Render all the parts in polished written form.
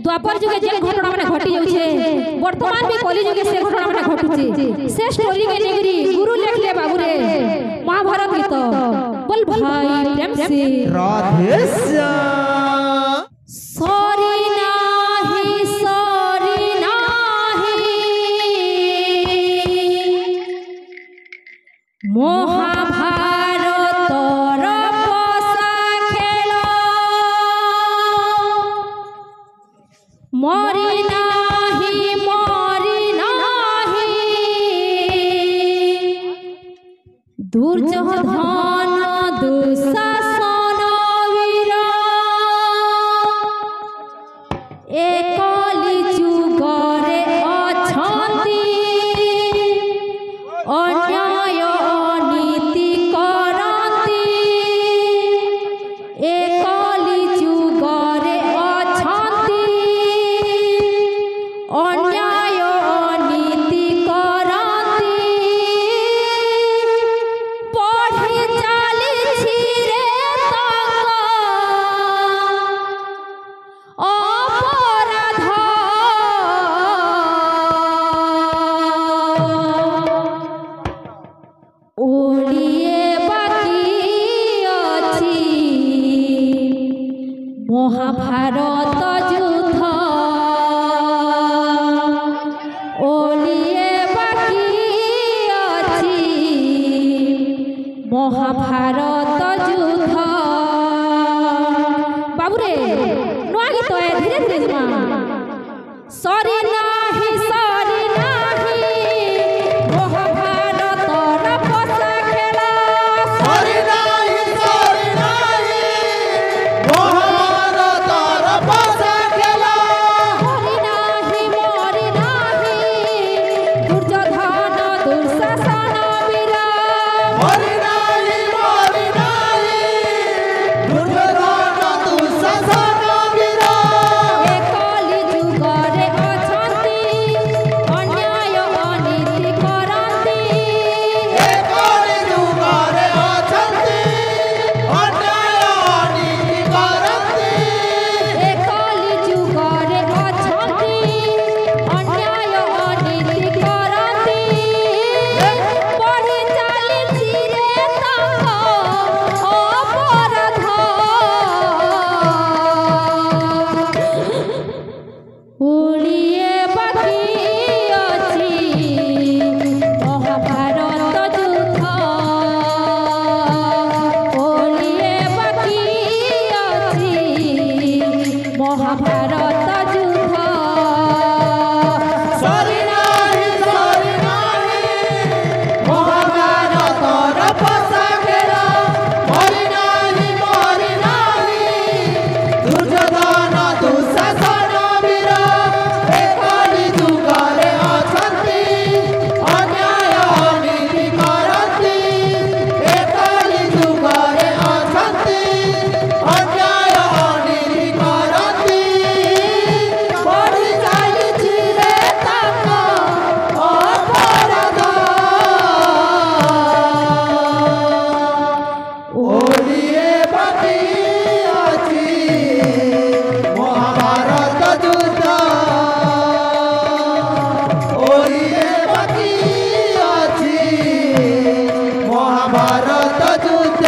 द्वापर जुगे जे घटना माने घटी जाउछे वर्तमान भी कली जुगे से घटना माने घटुछे से स्टोरी के नेगरी गुरु लिखले बाबू रे महाभारत गीत बोल भाई प्रेम से राधे श्याम सॉरी नाही महाभारत रपसा खेल मरी नाही दुर्योधन दुशासन वीर एकली जुगरे अछंती अन्याय नीति करती एकली जुगरे अछंती अन्याय नीति करती पढ़ी चालिछि रे तक अपराध ओलिए बाकी अछि महाभारत युद्ध ओलिए बाकी अछि महाभारत युद्ध बाबू रे नुआ गीत धीरे धीरे जुमा सॉरी नाही महाभारत रपसा खेला सॉरी नाही महाभारत रपसा खेला मरी नाही दुर्योधन दुशासन वीर मरी नाही दुर्योधन दुशासन वीर एकली जुगरे अछंती अन्याय अनीति करती एकली जुगरे अछंती अन्याय नीति करती एकली जुगरे अछंती अन्याय अनीति करती पढ़ी चालिछि रे तक अपराध ओलिए बाकी अछि महाभारत युद्ध ओलिए बाकी अछि महाभारत युद्ध सॉरी नाही महाभारत रपसा खेला मरी नाही दुर्योधन दुशासन वीर एकली जुगरे अछंती अन्याय नीति करती एकली जुगरे अछंती अन्याय नीति करती पढ़ी चालिछि रे तक अपराध ओलिए बाकी अछि महाभारत युद्ध ओलिए बाकी अछि महाभारत युद्ध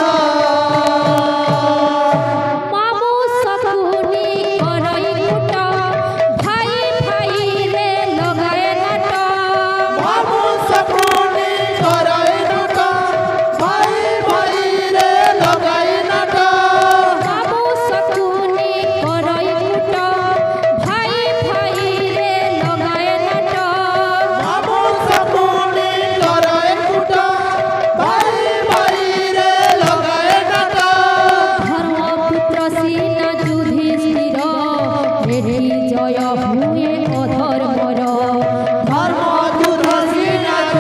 मामू सकुनी करई कुट भाई भाई रे लगाए नट बाबू सकुनी कराई नट भाई भाई रे लगाई नट मामू सकुनी करई कुट भाई भाई रे लगाए नट बाबू सकुनी कराई कुट भाई भाई रे लगाई नट धर्मपुत्र सीना युधिष्ठिर हेरि जय हुए अधर्मर धर्म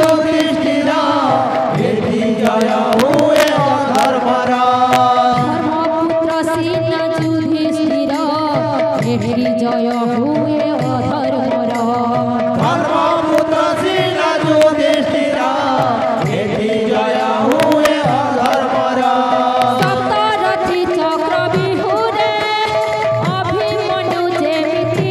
युधिष्ठिर हेति जय हुए अधर्मर धर्मपुत्र सीना युधिष्ठिर हेरि जय हुए अधर्मर धर्मपुत्र सीना युधिष्ठिर हेति जय हुए अधर्मर सप्तरथी चक्र बिहुरे अभिमन्यु जेमिति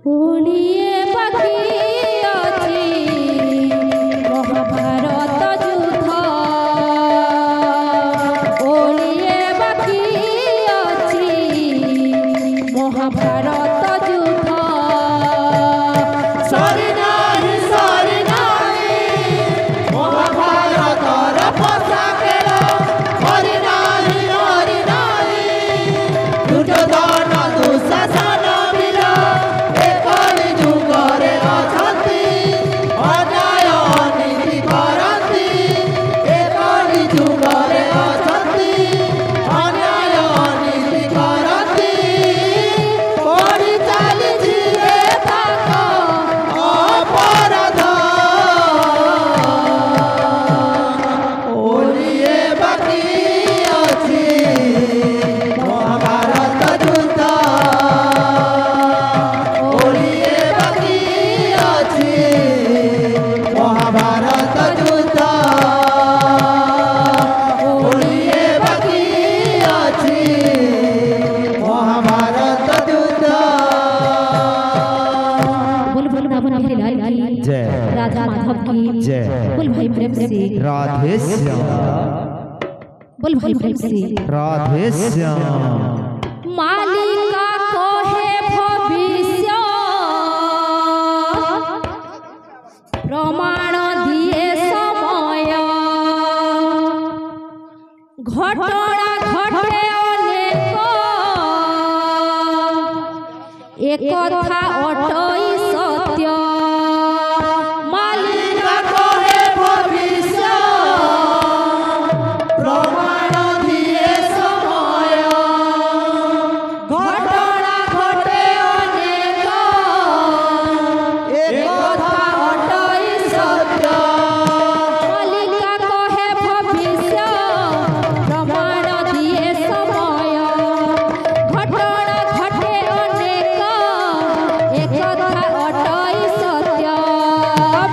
পুড়িয়ে বাকি আছে মহাভারত যুদ্ধ ওড়িয়ে বাকি আছে মহাভারত যুদ্ধ সরি নাহি মহাভারতর পথা খেল হরি নাহি দুর্যোধন দুঃশাসন বীর একলি যুগরে অছন্তি অন্যায় অনীতি করন্তি একলি যুগরে অছন্তি অন্যায় অনীতি করন্তি କରି ଚାଲିଛି ରେ ତାଙ୍କ ଅପରାଧ ଓଳିଏ ବାକି ଅଛି ମହାଭାରତ ଯୁଦ୍ଧ ଓଳିଏ ବାକି ଅଛି ମହାଭାରତ ଯୁଦ୍ଧ ଓଳିଏ ବାକି ଅଛି ମହାଭାରତ ଯୁଦ୍ଧ बोल बोल बाबा मेरे लाल की जय राधा माधव की जय बोल भाई प्रेम से राधे श्याम बोल भाई प्रेम से राधे श्याम मालिका कहे भविष्य प्रमाण दिए समय घटना घटे अनेक एक कथा अटई सत्य मालिका कहे भविष्य प्रमाण दिए समय घटना घटे अनेक एक कथा अटई सत्य मालिका कहे भविष्य प्रमाण दिए समय घटना घटे अनेक एक कथा अटई सत्य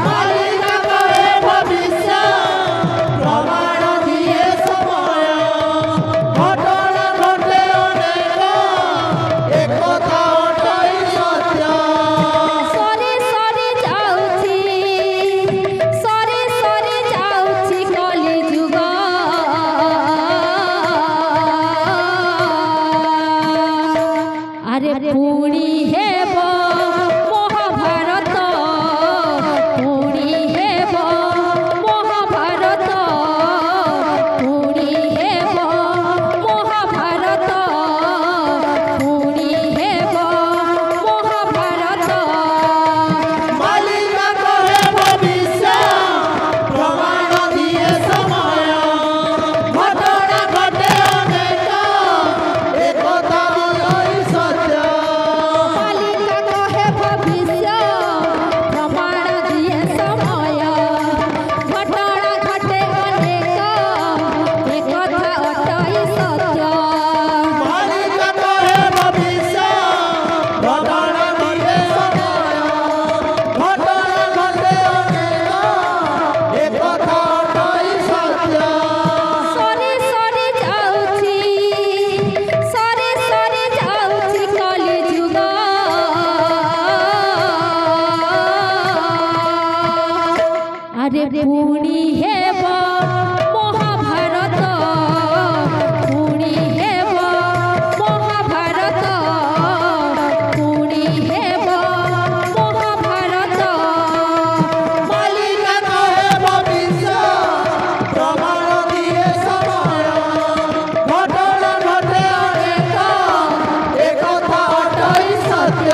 मालिका कहे भविष्य प्रमाण दिए समय घटना घटे अनेक एक कथा अटई सत्य सरी सरी जाउछि कली जुग अरे पुणी हेब महाभारत पुणी हेब महाभारत पुणी हेब महाभारत पुणी हेब महाभारत मालिका कहे भविष्य प्रमाण दिए समय घटना घटे अनेक एक कथा अटई सत्य मालिका कहे भविष्य प्रमाण दिए समय घटना घटे अनेक एक कथा अटई सत्य मालिका कहे भविष्य प्रमाण दिए समय घटना घटे अनेक एक कथा अटई सत्य सरी सरी जाउछि कली जुग अरे पुणी हेब महाभारत पुणी हेब महाभारत पुणी हेब महाभारत मालिका कहे भविष्य प्रमाण दिए समय घटना घटे अनेक एक कथा अटई सत्य